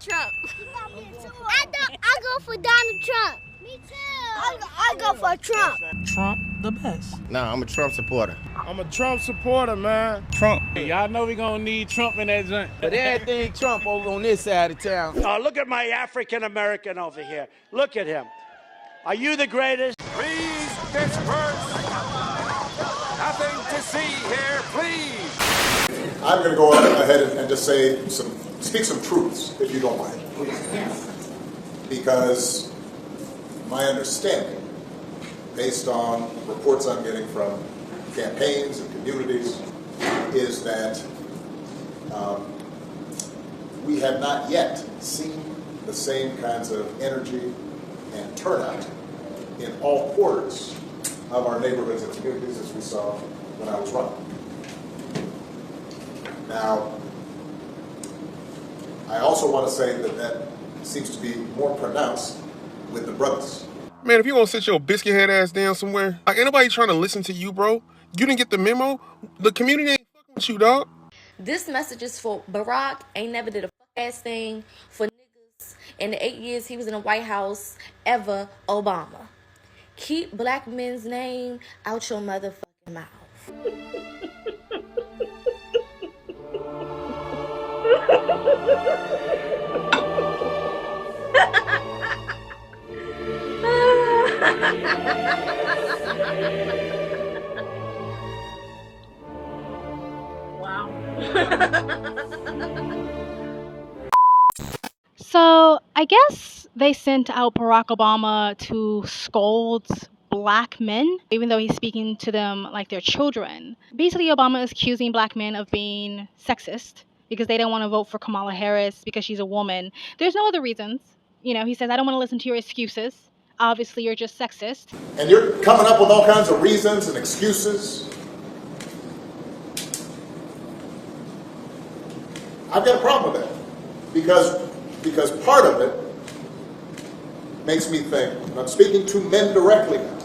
Trump. I go for Donald Trump. Me too. I go for Trump. Trump, the best. Nah, I'm a Trump supporter. I'm a Trump supporter, man. Trump. Hey, y'all know we gonna need Trump in that joint. But everything Trump over on this side of town. Look at my African American over here. Look at him. Are you the greatest? Please disperse. Nothing to see here, please. I'm going to go ahead and just speak some truths, if you don't mind. Because my understanding, based on reports I'm getting from campaigns and communities, is that we have not yet seen the same kinds of energy and turnout in all quarters of our neighborhoods and communities as we saw when I was running. Now, I also want to say that seems to be more pronounced with the brothers. Man, if you want to sit your biscuit head ass down somewhere, like ain't nobody trying to listen to you, bro. You didn't get the memo. The community ain't fucking with you, dog. This message is for Barack. Ain't never did a fuck ass thing for niggas in the 8 years he was in the White House ever. Obama. Keep black men's name out your motherfucking mouth. Wow. So I guess they sent out Barack Obama to scold black men, even though he's speaking to them like they're children. Basically, Obama is accusing black men of being sexist because they don't want to vote for Kamala Harris because she's a woman. There's no other reasons. You know, he says, I don't want to listen to your excuses. Obviously, you're just sexist. And you're coming up with all kinds of reasons and excuses. I've got a problem with that. Because part of it makes me think, and I'm speaking to men directly now,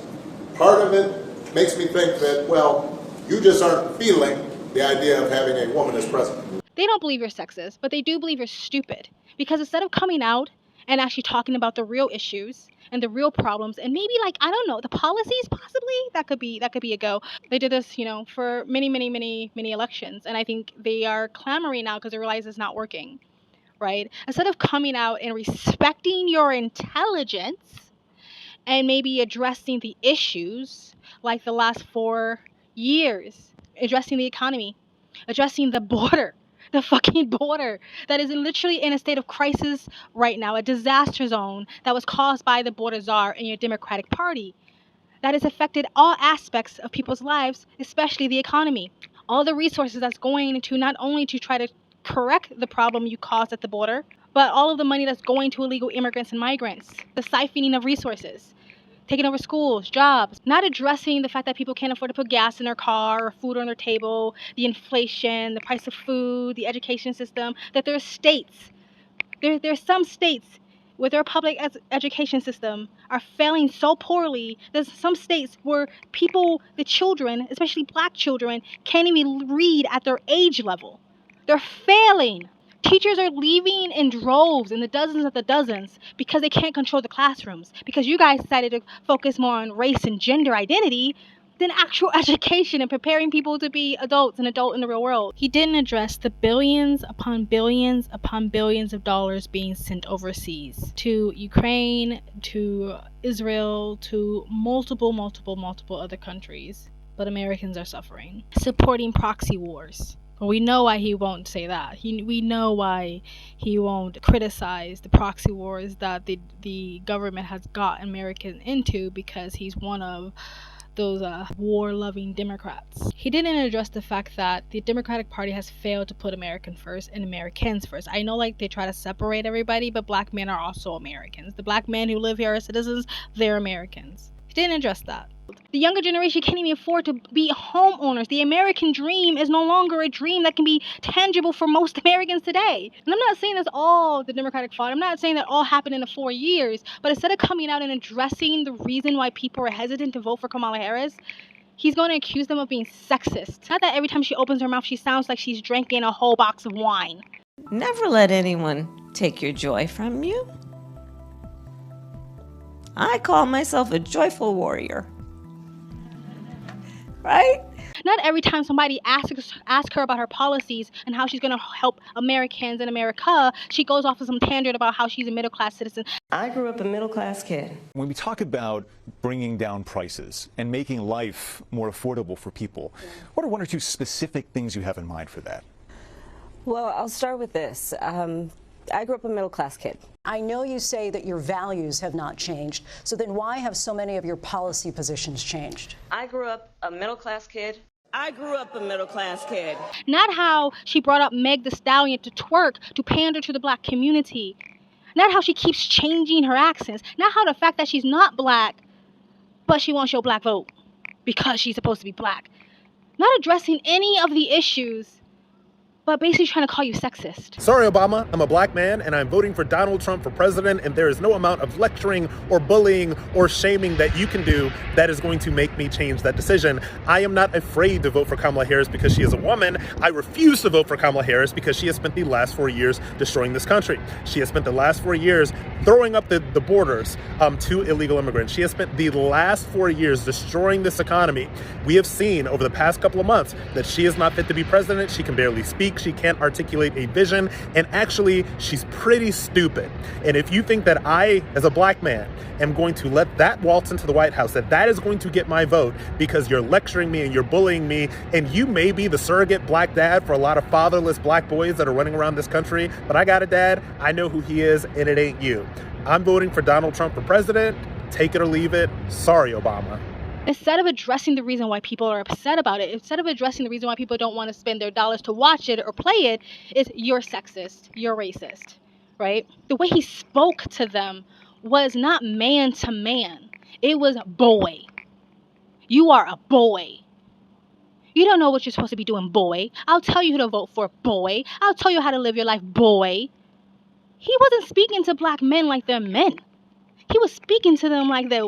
part of it makes me think that, well, you just aren't feeling the idea of having a woman as president. They don't believe you're sexist, but they do believe you're stupid. Because instead of coming out and actually talking about the real issues and the real problems, and maybe like, I don't know, the policies possibly, that could be a go. They did this, for many elections, and I think they are clamoring now because they realize it's not working, right? Instead of coming out and respecting your intelligence and maybe addressing the issues like the last 4 years, addressing the economy, addressing the border, the fucking border that is literally in a state of crisis right now, a disaster zone that was caused by the border czar and your Democratic Party. That has affected all aspects of people's lives, especially the economy. All the resources that's going to not only to try to correct the problem you caused at the border, but all of the money that's going to illegal immigrants and migrants, the siphoning of resources, taking over schools, jobs, not addressing the fact that people can't afford to put gas in their car or food on their table, the inflation, the price of food, the education system, that there are states, there's some states where their public education system are failing so poorly. There's some states where people, the children, especially black children, can't even read at their age level. They're failing. Teachers are leaving in droves, in the dozens, because they can't control the classrooms. Because you guys decided to focus more on race and gender identity than actual education and preparing people to be adults and adult in the real world. He didn't address the billions upon billions upon billions of dollars being sent overseas to Ukraine, to Israel, to multiple other countries. But Americans are suffering. Supporting proxy wars. We know why he won't say that. We know why he won't criticize the proxy wars that the government has got Americans into, because he's one of those war-loving Democrats. He didn't address the fact that the Democratic Party has failed to put American first and Americans first. I know they try to separate everybody, but black men are also Americans. The black men who live here are citizens, they're Americans. He didn't address that. The younger generation can't even afford to be homeowners. The American dream is no longer a dream that can be tangible for most Americans today. And I'm not saying that's all the Democratic fault. I'm not saying that all happened in the 4 years. But instead of coming out and addressing the reason why people are hesitant to vote for Kamala Harris, he's going to accuse them of being sexist. Not that every time she opens her mouth, she sounds like she's drinking a whole box of wine. Never let anyone take your joy from you? I call myself a joyful warrior. Right? Not every time somebody asks her about her policies and how she's going to help Americans in America, she goes off on some tangent about how she's a middle-class citizen. I grew up a middle-class kid. When we talk about bringing down prices and making life more affordable for people, what are one or two specific things you have in mind for that? Well, I'll start with this. I grew up a middle-class kid. I know you say that your values have not changed, so then why have so many of your policy positions changed? I grew up a middle-class kid. I grew up a middle-class kid. Not how she brought up Meg the Stallion to twerk, to pander to the black community. Not how she keeps changing her accents. Not how the fact that she's not black, but she wants your black vote because she's supposed to be black. Not addressing any of the issues, but basically trying to call you sexist. Sorry, Obama, I'm a black man and I'm voting for Donald Trump for president, and there is no amount of lecturing or bullying or shaming that you can do that is going to make me change that decision. I am not afraid to vote for Kamala Harris because she is a woman. I refuse to vote for Kamala Harris because she has spent the last 4 years destroying this country. She has spent the last 4 years throwing up the borders to illegal immigrants. She has spent the last 4 years destroying this economy. We have seen over the past couple of months that she is not fit to be president. She can barely speak. She can't articulate a vision, and actually she's pretty stupid. And if you think that I, as a black man, am going to let that waltz into the White House, that is going to get my vote because you're lecturing me and you're bullying me, and you may be the surrogate black dad for a lot of fatherless black boys that are running around this country, but I got a dad, I know who he is, and it ain't you. I'm voting for Donald Trump for president. Take it or leave it. Sorry, Obama. Instead of addressing the reason why people are upset about it, instead of addressing the reason why people don't want to spend their dollars to watch it or play it, is you're sexist, you're racist, right? The way he spoke to them was not man to man. It was boy. You are a boy. You don't know what you're supposed to be doing, boy. I'll tell you who to vote for, boy. I'll tell you how to live your life, boy. He wasn't speaking to black men like they're men. He was speaking to them like they're...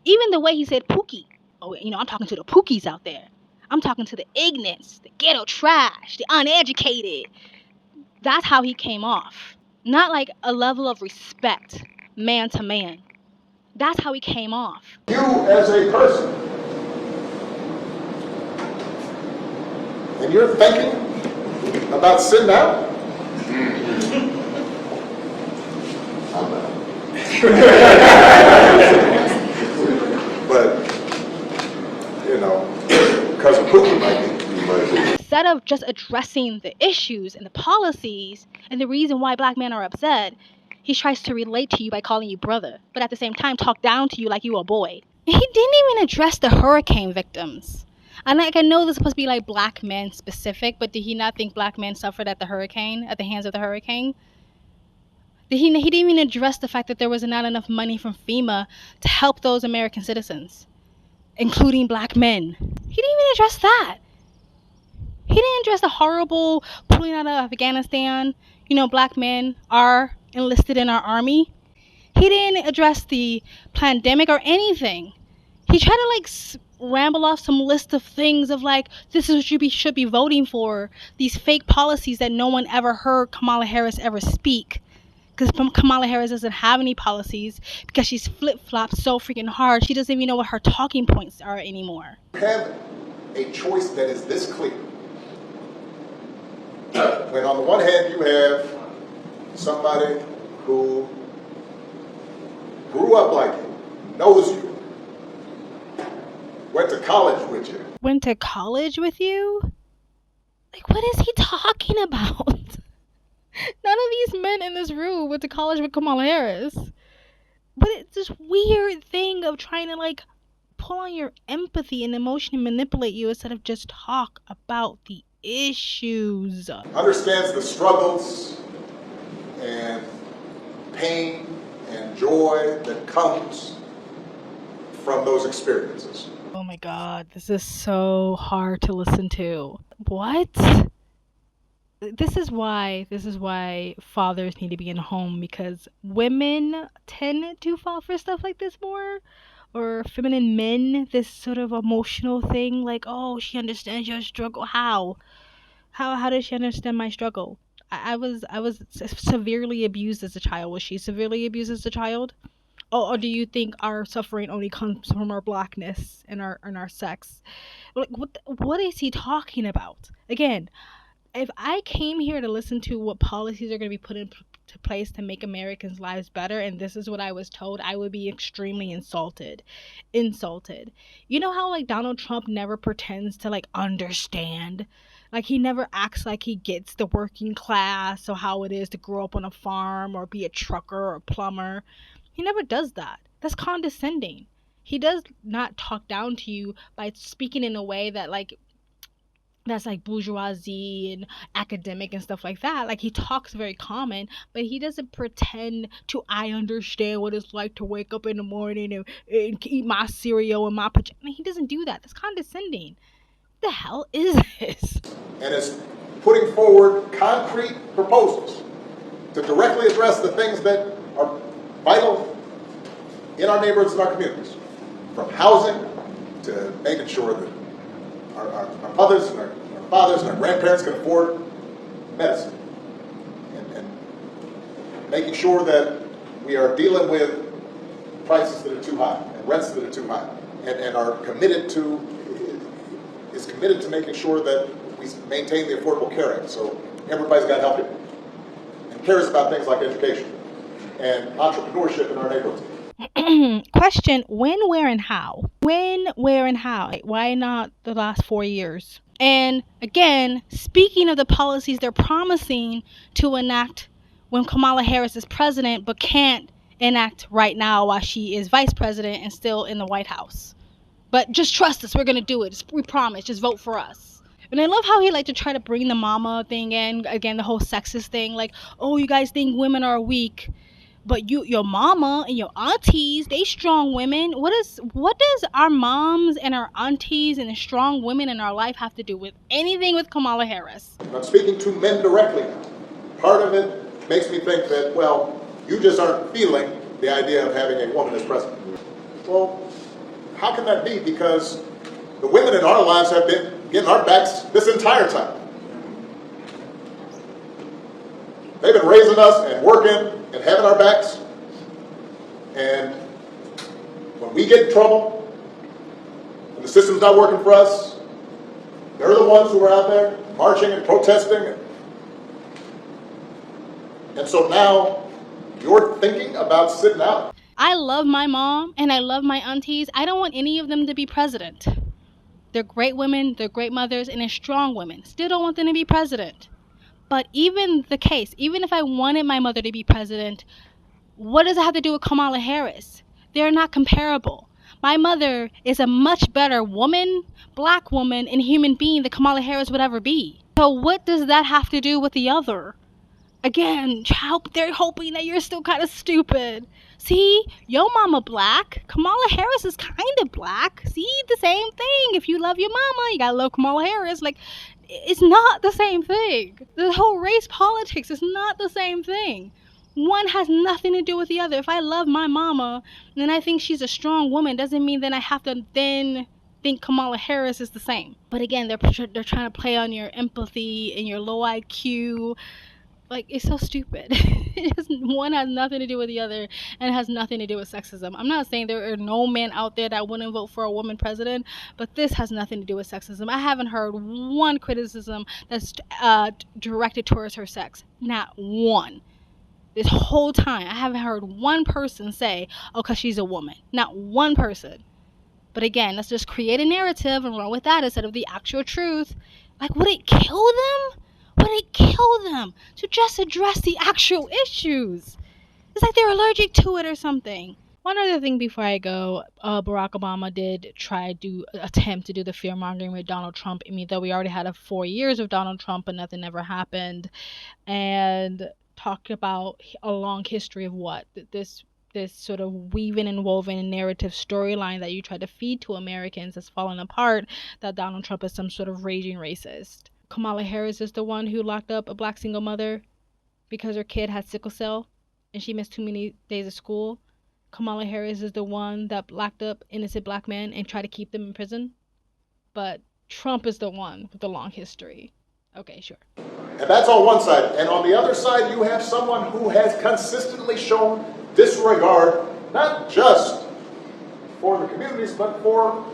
Even the way he said Pookie. Oh, I'm talking to the Pookies out there. I'm talking to the ignorants, the ghetto trash, the uneducated. That's how he came off. Not like a level of respect, man to man. That's how he came off. You as a person, and you're thinking about sitting out? I'm not. But, because of Pookie might be. Instead of just addressing the issues and the policies and the reason why black men are upset, he tries to relate to you by calling you brother, but at the same time talk down to you like you a boy. He didn't even address the hurricane victims. And I know this is supposed to be like black men specific, but did he not think black men suffered at the hands of the hurricane? He didn't even address the fact that there was not enough money from FEMA to help those American citizens, including black men. He didn't even address that. He didn't address the horrible pulling out of Afghanistan. Black men are enlisted in our army. He didn't address the pandemic or anything. He tried to ramble off some list of things of this is what you should be voting for. These fake policies that no one ever heard Kamala Harris ever speak. Because Kamala Harris doesn't have any policies because she's flip-flopped so freaking hard. She doesn't even know what her talking points are anymore. Have a choice that is this clear. When on the one hand you have somebody who grew up like you, knows you, went to college with you. Went to college with you? What is he talking about? None of these men in this room went to college with Kamala Harris. But it's this weird thing of trying to pull on your empathy and emotionally manipulate you instead of just talk about the issues. Understands the struggles and pain and joy that comes from those experiences. Oh my God, this is so hard to listen to. What? This is why fathers need to be in home, because women tend to fall for stuff like this more, or feminine men, this sort of emotional thing, oh, she understands your struggle. How does she understand my struggle? I was severely abused as a child. Was she severely abused as a child? Or do you think our suffering only comes from our blackness and our sex? Like, what is he talking about? Again, if I came here to listen to what policies are going to be put into place to make Americans' lives better, and this is what I was told, I would be extremely insulted. You know how like Donald Trump never pretends to like understand? Like he never acts like he gets the working class or how it is to grow up on a farm or be a trucker or a plumber. He never does that. That's condescending. He does not talk down to you by speaking in a way that like that's like bourgeoisie and academic and stuff like that. Like he talks very common, but he doesn't pretend to I understand what it's like to wake up in the morning and eat my cereal and my pajamas. He doesn't do that. That's condescending. What the hell is this? And is putting forward concrete proposals to directly address the things that are vital in our neighborhoods and our communities, from housing to making sure that our mothers and our fathers and our grandparents can afford medicine, and making sure that we are dealing with prices that are too high and rents that are too high, and are committed to making sure that we maintain the Affordable Care Act, so everybody's got health care, and cares about things like education and entrepreneurship in our neighborhoods. Question: when, where, and how? When, where, and how? Why not the last 4 years? And again, speaking of the policies they're promising to enact when Kamala Harris is president, but can't enact right now while she is vice president and still in the White House. But just trust us, we're going to do it. We promise. Just vote for us. And I love how he like to try to bring the mama thing in. Again, the whole sexist thing. Like, oh, you guys think women are weak. But your mama and your aunties, they strong women. What does our moms and our aunties and the strong women in our life have to do with anything with Kamala Harris? I'm speaking to men directly now. Part of it makes me think that, well, you just aren't feeling the idea of having a woman as president. Well, how can that be? Because the women in our lives have been getting our backs this entire time. They've been raising us and working and having our backs. And when we get in trouble, when the system's not working for us, they're the ones who are out there marching and protesting. And so now you're thinking about sitting out. I love my mom and I love my aunties. I don't want any of them to be president. They're great women, they're great mothers, and they're strong women. Still don't want them to be president. But even the case, even if I wanted my mother to be president, what does it have to do with Kamala Harris? They're not comparable. My mother is a much better woman, black woman, and human being than Kamala Harris would ever be. So what does that have to do with the other? Again, they're hoping that you're still kind of stupid. See, your mama black. Kamala Harris is kind of black. See, the same thing. If you love your mama, you gotta love Kamala Harris. Like, it's not the same thing. The whole race politics is not the same thing. One has nothing to do with the other. If I love my mama and I think she's a strong woman, doesn't mean that I have to then think Kamala Harris is the same. But again, they're trying to play on your empathy and your low IQ. Like, it's so stupid. One has nothing to do with the other, and it has nothing to do with sexism. I'm not saying there are no men out there that wouldn't vote for a woman president, but this has nothing to do with sexism. I haven't heard one criticism that's directed towards her sex. Not one. This whole time, I haven't heard one person say, oh, because she's a woman. Not one person. But again, let's just create a narrative and run with that instead of the actual truth. Like, would it kill them? Would it kill them to just address the actual issues? It's like they're allergic to it or something. One other thing before I go, Barack Obama did attempt to do the fear-mongering with Donald Trump. I mean, though we already had 4 years of Donald Trump, but nothing ever happened. And talk about a long history of what? This sort of weaving and woven narrative storyline that you try to feed to Americans has fallen apart, that Donald Trump is some sort of raging racist. Kamala Harris is the one who locked up a black single mother because her kid had sickle cell and she missed too many days of school. Kamala Harris is the one that locked up innocent black men and tried to keep them in prison. But Trump is the one with the long history. Okay, sure. And that's on one side. And on the other side, you have someone who has consistently shown disregard, not just for the communities, but for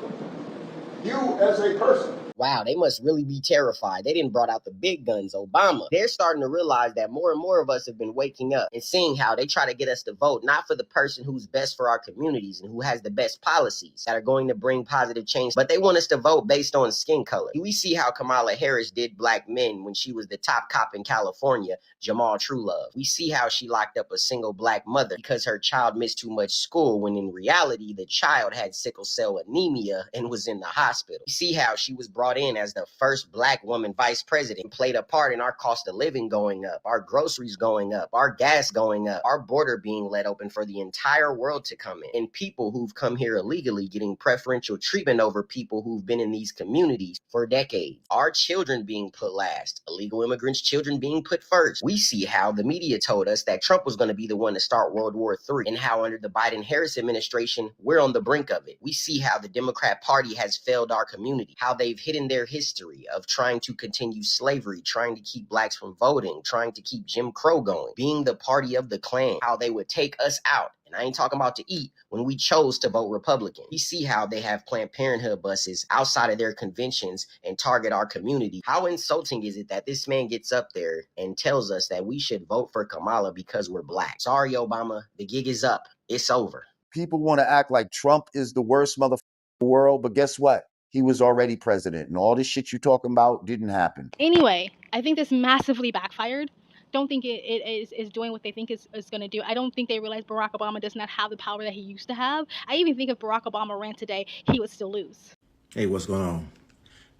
you as a person. Wow, they must really be terrified. They didn't brought out the big guns, Obama. They're starting to realize that more and more of us have been waking up and seeing how they try to get us to vote, not for the person who's best for our communities and who has the best policies that are going to bring positive change, but they want us to vote based on skin color. We see how Kamala Harris did black men when she was the top cop in California, Jamal Truelove. We see how she locked up a single black mother because her child missed too much school, when in reality, the child had sickle cell anemia and was in the hospital. We see how she was brought in as the first black woman vice president, played a part in our cost of living going up, our groceries going up, our gas going up, our border being let open for the entire world to come in, and people who've come here illegally getting preferential treatment over people who've been in these communities for decades. Our children being put last, illegal immigrants' children being put first. We see how the media told us that Trump was going to be the one to start World War III, and how under the Biden-Harris administration, we're on the brink of it. We see how the Democrat Party has failed our community, how they've hidden their history of trying to continue slavery, trying to keep blacks from voting, trying to keep Jim Crow going, being the party of the Klan, how they would take us out. And I ain't talking about to eat when we chose to vote Republican. We see how they have Planned Parenthood buses outside of their conventions and target our community. How insulting is it that this man gets up there and tells us that we should vote for Kamala because we're black? Sorry, Obama, the gig is up. It's over. People want to act like Trump is the worst motherfucker in the world, but guess what? He was already president, and all this shit you're talking about didn't happen. Anyway, I think this massively backfired. Don't think it is doing what they think is going to do. I don't think they realize Barack Obama does not have the power that he used to have. I even think if Barack Obama ran today, he would still lose. Hey, what's going on?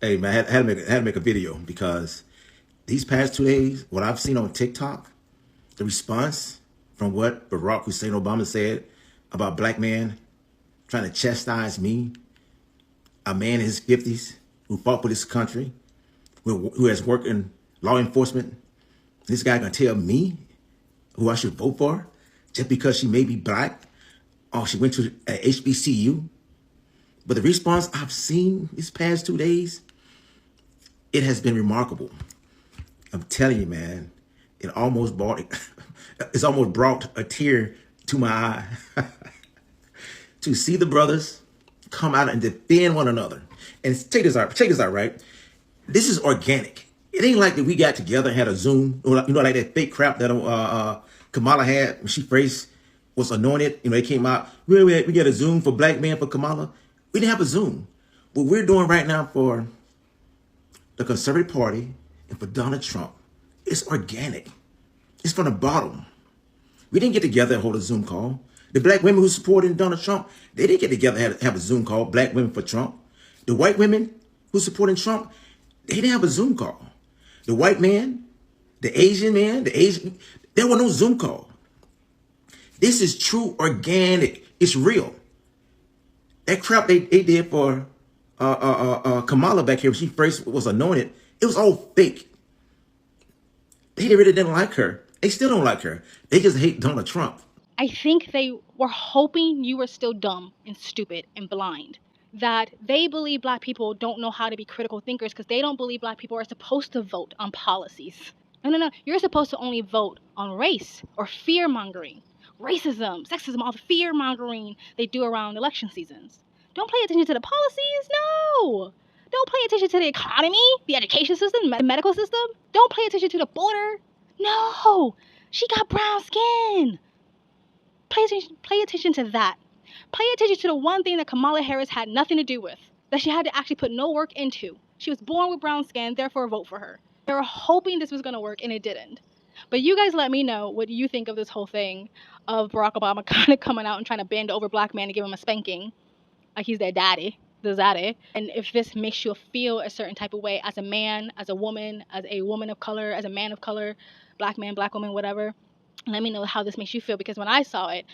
Hey, man, I had to make a video because these past 2 days, what I've seen on TikTok, the response from what Barack Hussein Obama said about black men trying to chastise me, a man in his 50s who fought for this country, who has worked in law enforcement. This guy gonna tell me who I should vote for just because she may be black or she went to a HBCU. But the response I've seen these past 2 days, it has been remarkable. I'm telling you, man, it's almost brought a tear to my eye to see the brothers come out and defend one another. And check this out, right? This is organic. It ain't like that we got together and had a Zoom, like that fake crap that Kamala had when she first was anointed. It came out, we got a Zoom for black men for Kamala. We didn't have a Zoom. What we're doing right now for the Conservative Party and for Donald Trump, it's organic. It's from the bottom. We didn't get together and hold a Zoom call. The black women who supported Donald Trump, they didn't get together and have a Zoom call, black women for Trump. The white women who supported Trump, they didn't have a Zoom call. The white man, the Asian man, there was no Zoom call. This is true organic. It's real. That crap they did for Kamala back here when she first was anointed, it was all fake. They really didn't like her. They still don't like her. They just hate Donald Trump. I think they were hoping you were still dumb and stupid and blind. That they believe black people don't know how to be critical thinkers because they don't believe black people are supposed to vote on policies. No. You're supposed to only vote on race or fear-mongering. Racism, sexism, all the fear-mongering they do around election seasons. Don't pay attention to the policies, no! Don't pay attention to the economy, the education system, the medical system. Don't pay attention to the border. No! She got brown skin. Pay attention to that. Pay attention to the one thing that Kamala Harris had nothing to do with, that she had to actually put no work into. She was born with brown skin, therefore vote for her. They were hoping this was going to work, and it didn't. But you guys let me know what you think of this whole thing of Barack Obama kind of coming out and trying to bend over black men and give him a spanking, like he's their daddy, the zaddy. And if this makes you feel a certain type of way as a man, as a woman of color, as a man of color, black man, black woman, whatever, let me know how this makes you feel, because when I saw it,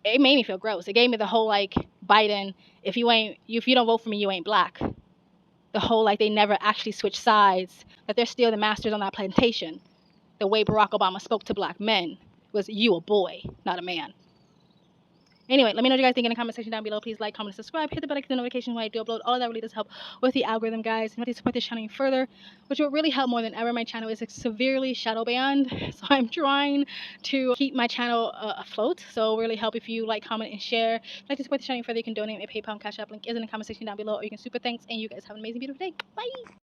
it made me feel gross. It gave me the whole, like, Biden, if you don't vote for me, you ain't black. The whole, like, they never actually switch sides, that they're still the masters on that plantation. The way Barack Obama spoke to black men was, you a boy, not a man. Anyway, let me know what you guys think in the comment section down below. Please like, comment, and subscribe. Hit the bell, get the notification when I do upload. All of that really does help with the algorithm, guys. And if you support this channel further, which will really help more than ever. My channel is severely shadow banned, so I'm trying to keep my channel afloat. So really help if you like, comment, and share. If you'd like to support the channel further, you can donate. My PayPal and Cash App link is in the comment section down below, or you can super thanks. And you guys have an amazing, beautiful day. Bye.